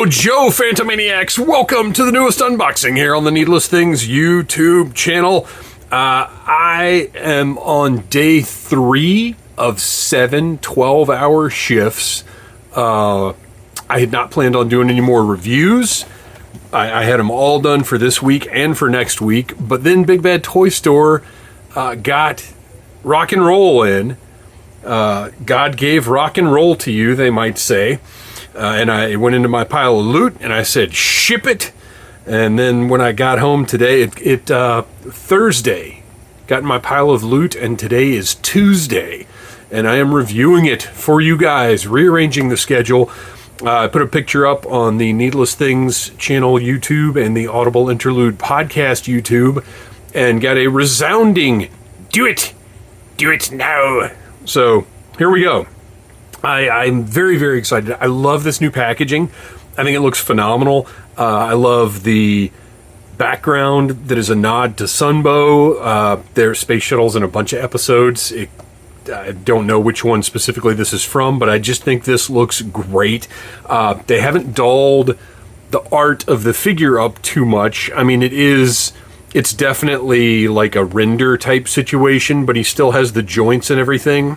Joe Phantomaniacs, welcome to the newest unboxing here on the Needless Things YouTube channel. I am on day 3 of 7 12-hour shifts. I had not planned on doing any more reviews. I had them all done for this week and for next week, but then Big Bad Toy Store got rock and roll in. God gave rock and roll to you, they might say. And I went into my pile of loot and I said, ship it. And then when I got home today, Thursday, got in my pile of loot, and today is Tuesday. And I am reviewing it for you guys, rearranging the schedule. I put a picture up on the Needless Things channel YouTube and the Audible Interlude podcast YouTube, and got a resounding, do it now. So here we go. I'm very, very excited. I love this new packaging. I think it looks phenomenal. I love the background that is a nod to Sunbow. Their space shuttles in a bunch of episodes. I don't know which one specifically this is from, but I just think this looks great. They haven't dolled the art of the figure up too much. I mean, it's definitely like a render type situation, but he still has the joints and everything.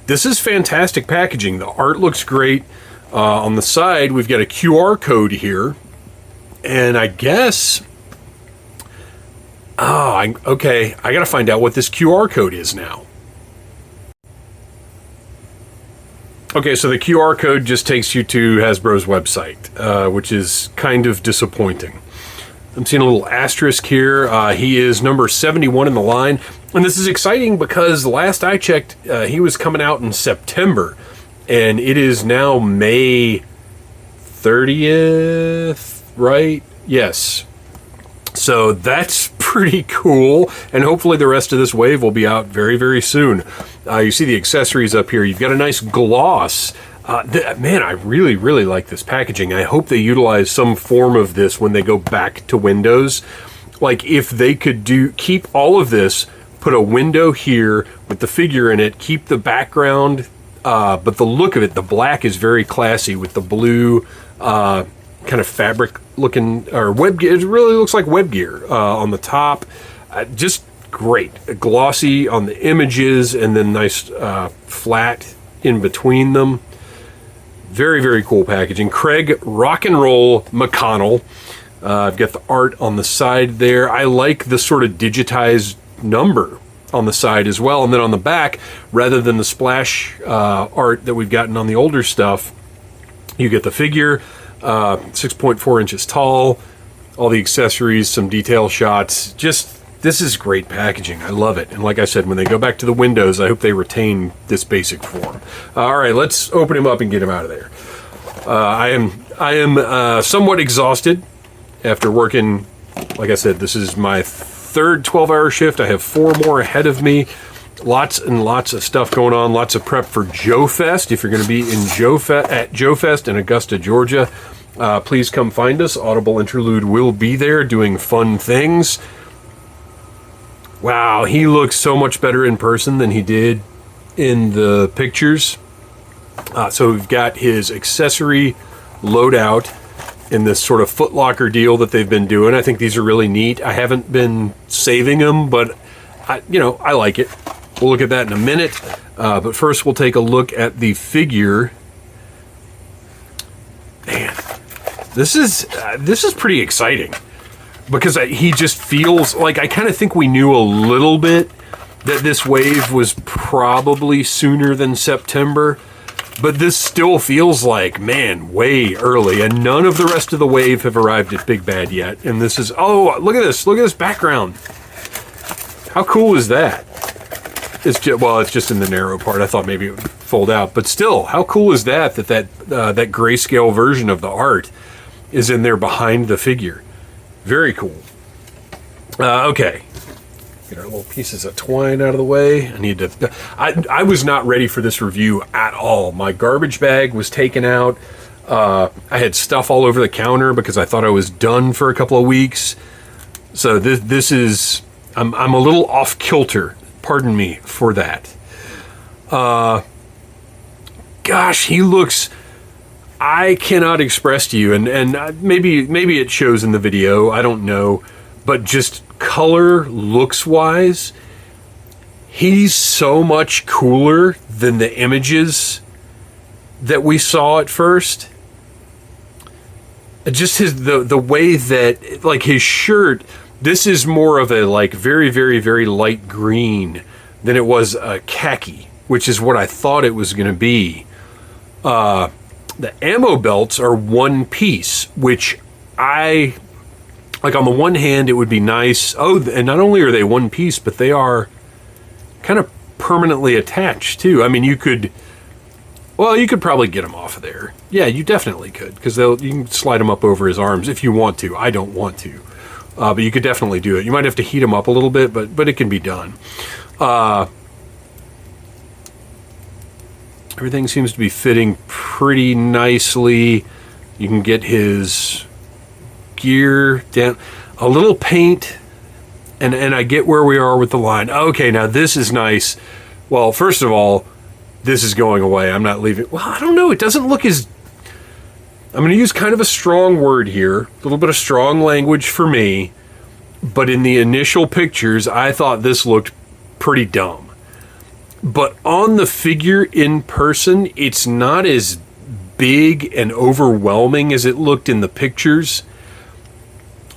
This is fantastic packaging. The art looks great. On the side, we've got a QR code here. And I guess... I gotta find out what this QR code is now. Okay, so the QR code just takes you to Hasbro's website, which is kind of disappointing. I'm seeing a little asterisk here. He is number 71 in the line. And this is exciting because last I checked, he was coming out in September. And it is now May 30th, right? Yes. So that's pretty cool. And hopefully the rest of this wave will be out very, very soon. You see the accessories up here. You've got a nice gloss. Man, I really, really like this packaging. I hope they utilize some form of this when they go back to Windows. Like, if they could keep all of this, put a window here with the figure in it, keep the background, but the look of it, the black is very classy with the blue kind of fabric looking, or web gear. It really looks like web gear on the top. Just great. Glossy on the images, and then nice flat in between them. Very, very cool packaging. Craig Rock and Roll McConnell. I've got the art on the side there. I like the sort of digitized number on the side as well. And then on the back, rather than the splash art that we've gotten on the older stuff, you get the figure, 6.4 inches tall, all the accessories, some detail shots. This is great packaging. I love it. And like I said, when they go back to the Windows, I hope they retain this basic form. All right, let's open him up and get him out of there. I am somewhat exhausted after working. Like I said, this is my third 12-hour shift. I have 4 more ahead of me. Lots and lots of stuff going on. Lots of prep for Joe Fest. If you're going to be in at Joe Fest in Augusta, Georgia, please come find us. Audible Interlude will be there doing fun things. Wow, he looks so much better in person than he did in the pictures. So we've got his accessory loadout in this sort of Foot Locker deal that they've been doing. I think these are really neat. I haven't been saving them, but I like it. We'll look at that in a minute. But first we'll take a look at the figure. Man, this is pretty exciting. Because he just feels like, I kind of think we knew a little bit that this wave was probably sooner than September, but this still feels like, man, way early, and none of the rest of the wave have arrived at Big Bad yet. And this is, oh, look at this background. How cool is that? It's just in the narrow part. I thought maybe it would fold out, but still, how cool is that grayscale version of the art is in there behind the figure? Very cool. Okay. Get our little pieces of twine out of the way. I was not ready for this review at all. My garbage bag was taken out. I had stuff all over the counter because I thought I was done for a couple of weeks. So this is... I'm a little off kilter. Pardon me for that. Gosh, he looks... I cannot express to you, and maybe it shows in the video, I don't know, but just color, looks-wise, he's so much cooler than the images that we saw at first. Just the way that, like, his shirt, this is more of a, like, very, very, very light green than it was a khaki, which is what I thought it was going to be. The ammo belts are one piece, which I, like, on the one hand, it would be nice. Oh, and not only are they one piece, but they are kind of permanently attached, too. I mean, you could probably get them off of there. Yeah, you definitely could, because you can slide them up over his arms if you want to. I don't want to. But you could definitely do it. You might have to heat them up a little bit, but it can be done. Everything seems to be fitting pretty nicely. You can get his gear down. A little paint, and I get where we are with the line. Okay, now this is nice. Well, first of all, this is going away. I'm not leaving. Well, I don't know. It doesn't look as... I'm going to use kind of a strong word here. A little bit of strong language for me. But in the initial pictures, I thought this looked pretty dumb. But on the figure in person, it's not as big and overwhelming as it looked in the pictures.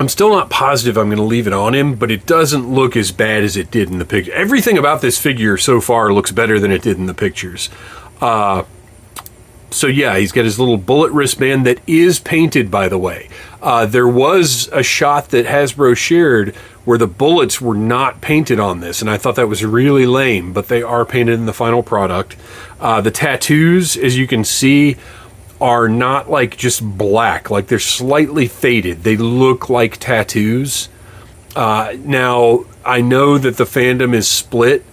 I'm still not positive I'm going to leave it on him, but it doesn't look as bad as it did in the picture. Everything about this figure so far looks better than it did in the pictures. So yeah, he's got his little bullet wristband that is painted, by the way. There was a shot that Hasbro shared where the bullets were not painted on this, and I thought that was really lame, but they are painted in the final product. The tattoos, as you can see, are not like just black, like they're slightly faded. They look like tattoos. Now, I know that the fandom is split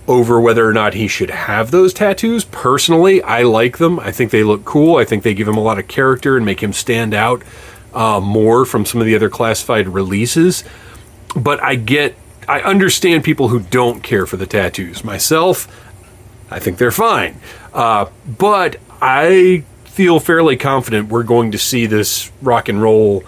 over whether or not he should have those tattoos. Personally, I like them. I think they look cool. I think they give him a lot of character and make him stand out more from some of the other classified releases. But I understand people who don't care for the tattoos. Myself, I think they're fine. But I feel fairly confident we're going to see this rock and roll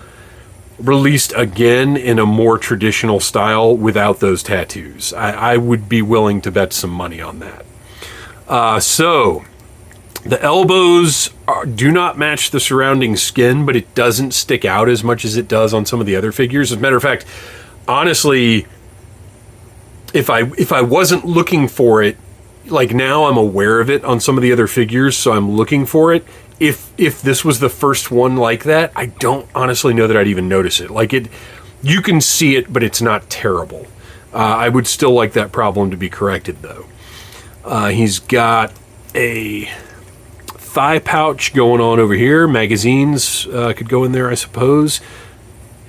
released again in a more traditional style without those tattoos. I would be willing to bet some money on that. So the elbows do not match the surrounding skin, but it doesn't stick out as much as it does on some of the other figures. As a matter of fact, honestly, if I wasn't looking for it, like now I'm aware of it on some of the other figures, so I'm looking for it. If this was the first one like that, I don't honestly know that I'd even notice it. Like you can see it, but it's not terrible. I would still like that problem to be corrected, though. He's got a thigh pouch going on over here. Magazines could go in there, I suppose.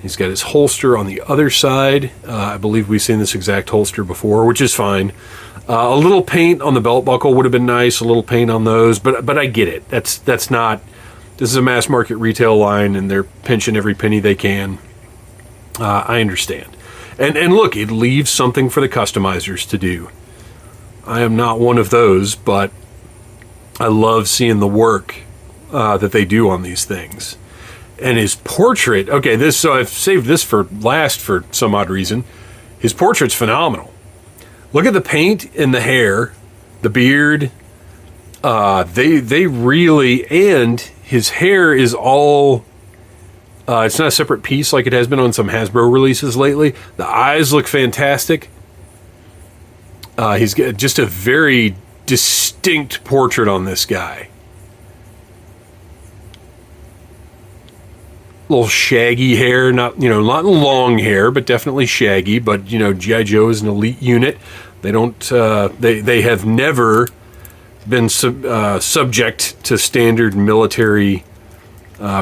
He's got his holster on the other side. I believe we've seen this exact holster before, which is fine. A little paint on the belt buckle would have been nice. A little paint on those, but I get it. That's not. This is a mass market retail line, and they're pinching every penny they can. I understand. And look, it leaves something for the customizers to do. I am not one of those, but I love seeing the work that they do on these things. And his portrait. Okay, so I've saved this for last for some odd reason. His portrait's phenomenal. Look at the paint and the hair, the beard. They really, and his hair is all. It's not a separate piece like it has been on some Hasbro releases lately. The eyes look fantastic. He's got just a very distinct portrait on this guy. Little shaggy hair, not long hair, but definitely shaggy. But G.I. Joe is an elite unit. They don't. They have never been subject to standard military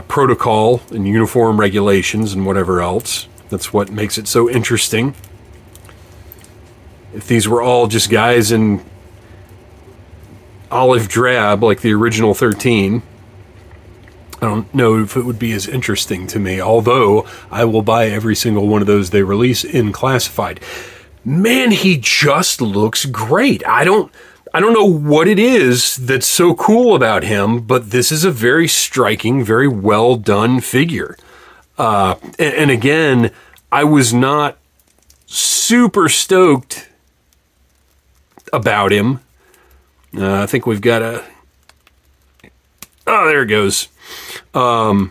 protocol and uniform regulations and whatever else. That's what makes it so interesting. If these were all just guys in olive drab like the original 13. I don't know if it would be as interesting to me, although I will buy every single one of those they release in classified. Man, he just looks great. I I don't know what it is that's so cool about him, but this is a very striking, very well done figure. And again, I was not super stoked about him. I think we've got a... Oh, there it goes. I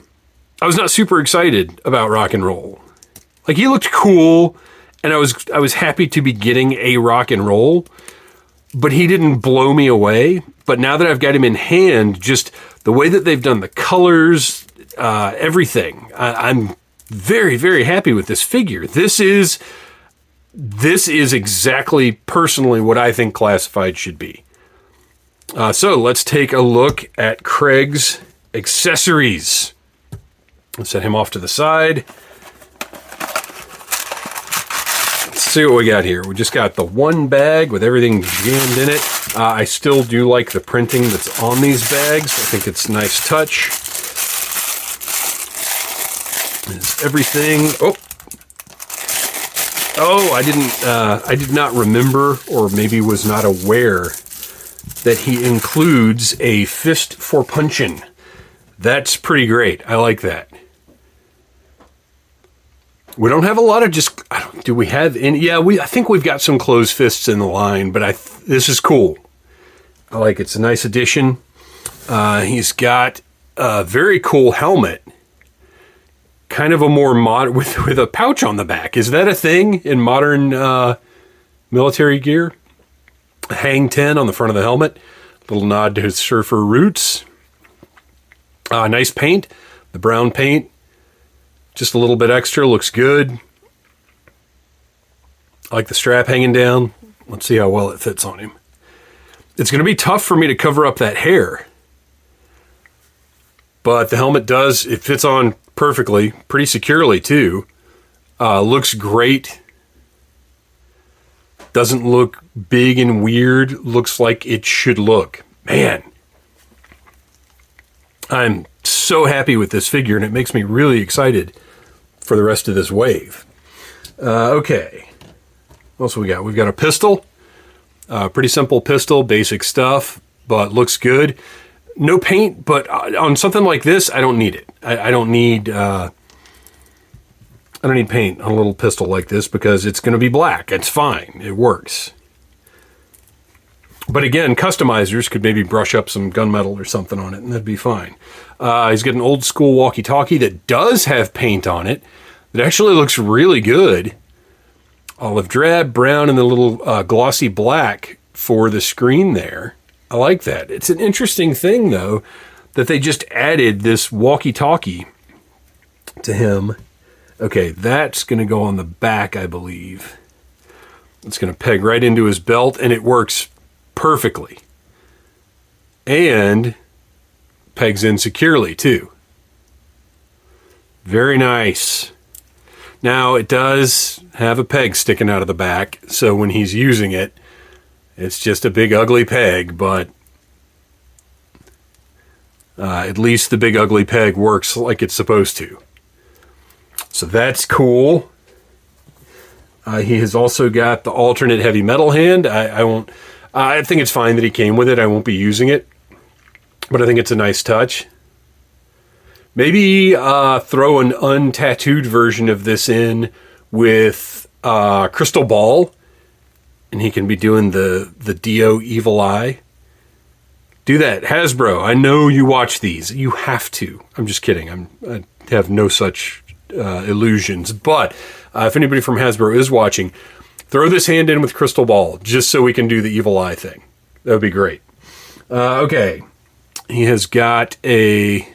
was not super excited about Rock and Roll. Like, he looked cool, and I was happy to be getting a Rock and Roll, but he didn't blow me away. But now that I've got him in hand, just the way that they've done the colors, everything, I'm very, very happy with this figure. This is exactly, personally, what I think Classified should be. So let's take a look at Craig's accessories. Let's set him off to the side. Let's see what we got here. We just got the one bag with everything jammed in it. I still do like the printing that's on these bags. I think it's a nice touch. There's everything. I did not remember, or maybe was not aware, that he includes a fist for punching. That's pretty great. I like that. We don't have a lot of do we have any? Yeah, I think we've got some closed fists in the line, but this is cool. I like it. It's a nice addition. He's got a very cool helmet. Kind of a more mod with a pouch on the back. Is that a thing in modern military gear? A hang 10 on the front of the helmet. Little nod to his surfer roots. Nice paint. The brown paint. Just a little bit extra. Looks good. I like the strap hanging down. Let's see how well it fits on him. It's going to be tough for me to cover up that hair. But the helmet it fits on perfectly. Pretty securely, too. Looks great. Doesn't look big and weird. Looks like it should look. Man. I'm so happy with this figure, and it makes me really excited for the rest of this wave. Okay. What else we got? We've got a pistol. Pretty simple pistol, basic stuff, but looks good. No paint, but on something like this, I don't need it. I don't need paint on a little pistol like this because it's going to be black. It's fine. It works. But again, customizers could maybe brush up some gunmetal or something on it, and that'd be fine. He's got an old school walkie-talkie that does have paint on it. That actually looks really good. Olive drab, brown, and the little glossy black for the screen there. I like that. It's an interesting thing, though, that they just added this walkie-talkie to him. Okay, that's going to go on the back, I believe. It's going to peg right into his belt, and it works perfectly. And pegs in securely, too. Very nice. Now, it does have a peg sticking out of the back, so when he's using it, it's just a big ugly peg, but at least the big ugly peg works like it's supposed to. So that's cool. He has also got the alternate heavy metal hand. I think it's fine that he came with it. I won't be using it, but I think it's a nice touch. Maybe throw an untattooed version of this in with Crystal Ball, and he can be doing the Dio Evil Eye. Do that. Hasbro, I know you watch these. You have to. I'm just kidding. I have no such illusions. But if anybody from Hasbro is watching, throw this hand in with Crystal Ball just so we can do the Evil Eye thing. That would be great. Okay. He has got a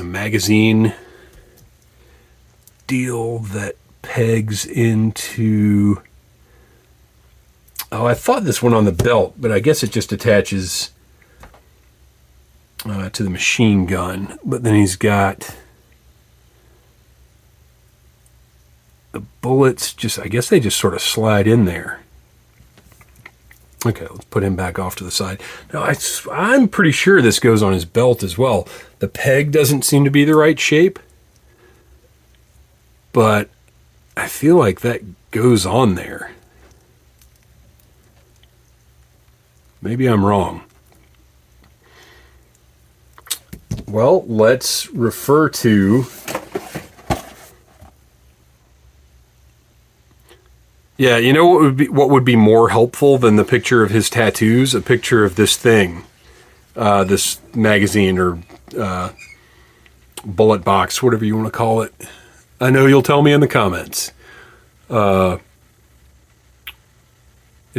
magazine deal that pegs into... Oh, I thought this went on the belt, but I guess it just attaches to the machine gun. But then he's got the bullets, I guess they just sort of slide in there. Okay, let's put him back off to the side. Now, I'm pretty sure this goes on his belt as well. The peg doesn't seem to be the right shape, but I feel like that goes on there. Maybe I'm wrong. Well, let's refer to... Yeah, you know what would be more helpful than the picture of his tattoos? A picture of this thing, this magazine or bullet box, whatever you want to call it. I know you'll tell me in the comments if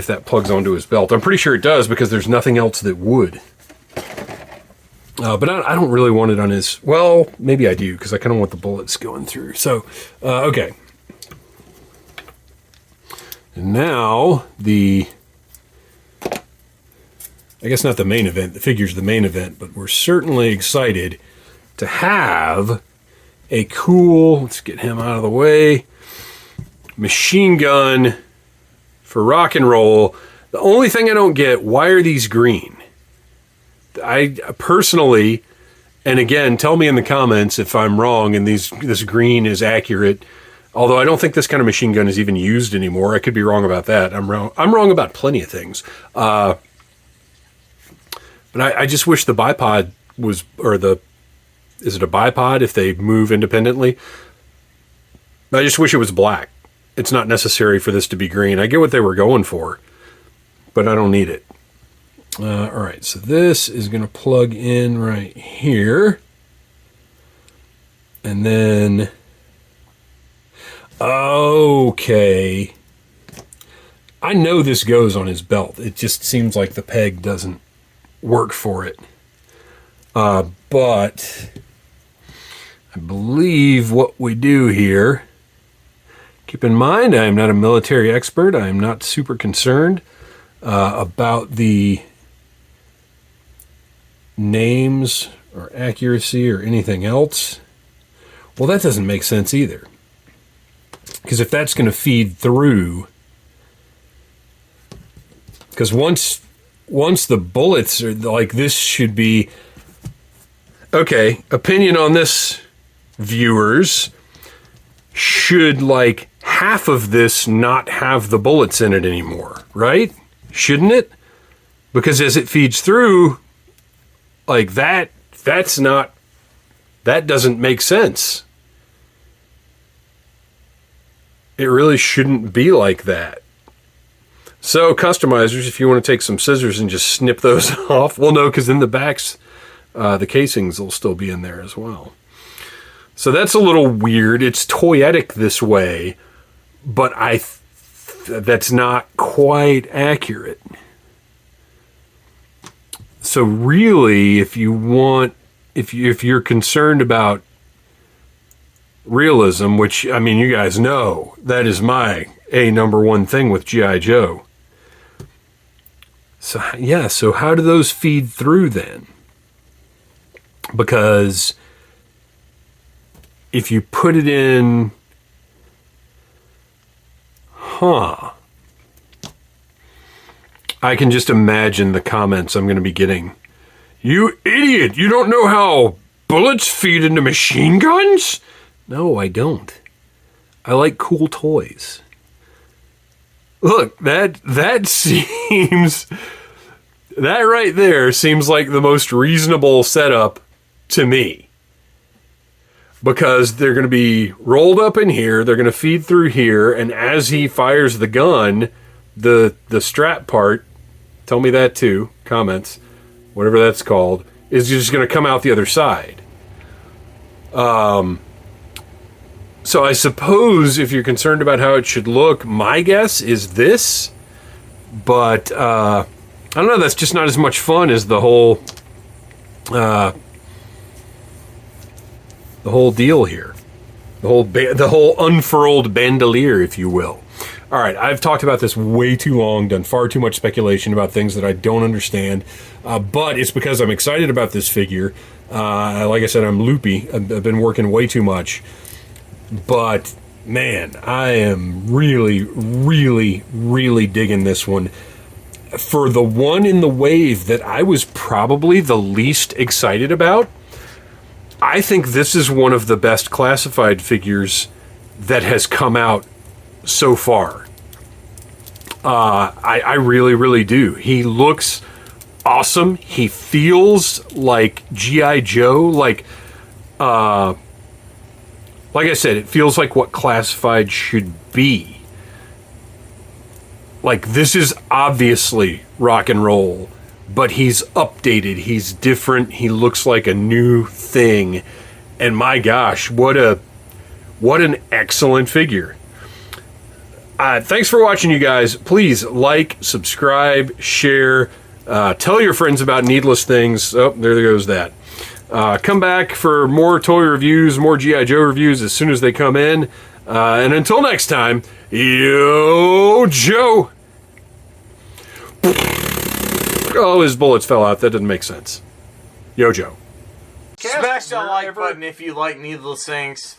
that plugs onto his belt. I'm pretty sure it does because there's nothing else that would. But I don't really want it on his... Well, maybe I do because I kind of want the bullets going through. So, okay. And now the... I guess not the main event. The figure's the main event, but we're certainly excited to have a cool... Let's get him out of the way. Machine gun for rock and roll. The only thing I don't get, why are these green? I personally, and again, tell me in the comments if I'm wrong and this green is accurate. Although I don't think this kind of machine gun is even used anymore. I could be wrong about that. I'm wrong about plenty of things. But I just wish the bipod was, or is it a bipod if they move independently? I just wish it was black. It's not necessary for this to be green. I get what they were going for, but I don't need it. All right, so this is going to plug in right here. And then, okay. I know this goes on his belt. It just seems like the peg doesn't work for it. But I believe what we do here, keep in mind, I am not a military expert. I am not super concerned about the names or accuracy or anything else. Well, that doesn't make sense either. Because if that's going to feed through, because once the bullets are like, this should be, okay, opinion on this, viewers, should like half of this not have the bullets in it anymore, right? Shouldn't it? Because as it feeds through, like that doesn't make sense. It really shouldn't be like that. So customizers, if you want to take some scissors and just snip those off, well, no, because in the backs, the casings will still be in there as well. So that's a little weird. It's toyetic this way, but that's not quite accurate. So really, if you're concerned about realism, which, I mean, you guys know, that is my number one thing with G.I. Joe. So, yeah, so how do those feed through then? Because if you put it in, I can just imagine the comments I'm going to be getting. You idiot! You don't know how bullets feed into machine guns? No, I don't. I like cool toys. Look, that seems... That right there seems like the most reasonable setup to me. Because they're going to be rolled up in here, they're going to feed through here, and as he fires the gun, the strap part, tell me that too, comments, whatever that's called, is just going to come out the other side. So I suppose if you're concerned about how it should look, my guess is this, but I don't know, that's just not as much fun as the whole deal here. The whole unfurled bandolier, if you will. All right, I've talked about this way too long, done far too much speculation about things that I don't understand, but it's because I'm excited about this figure. Like I said, I'm loopy. I've been working way too much. But, man, I am really, really, really digging this one. For the one in the wave that I was probably the least excited about, I think this is one of the best classified figures that has come out so far. I really, really do. He looks awesome. He feels like G.I. Joe. Like I said, it feels like what Classified should be. Like, this is obviously rock and roll, but he's updated. He's different. He looks like a new thing. And my gosh, what an excellent figure. Thanks for watching, you guys. Please like, subscribe, share, tell your friends about Needless Things. Oh, there goes that. Come back for more toy reviews, more G.I. Joe reviews as soon as they come in. And until next time, Yo Joe! Oh, his bullets fell out. That didn't make sense. Yo Joe. Smash that like button if you like Needless Things.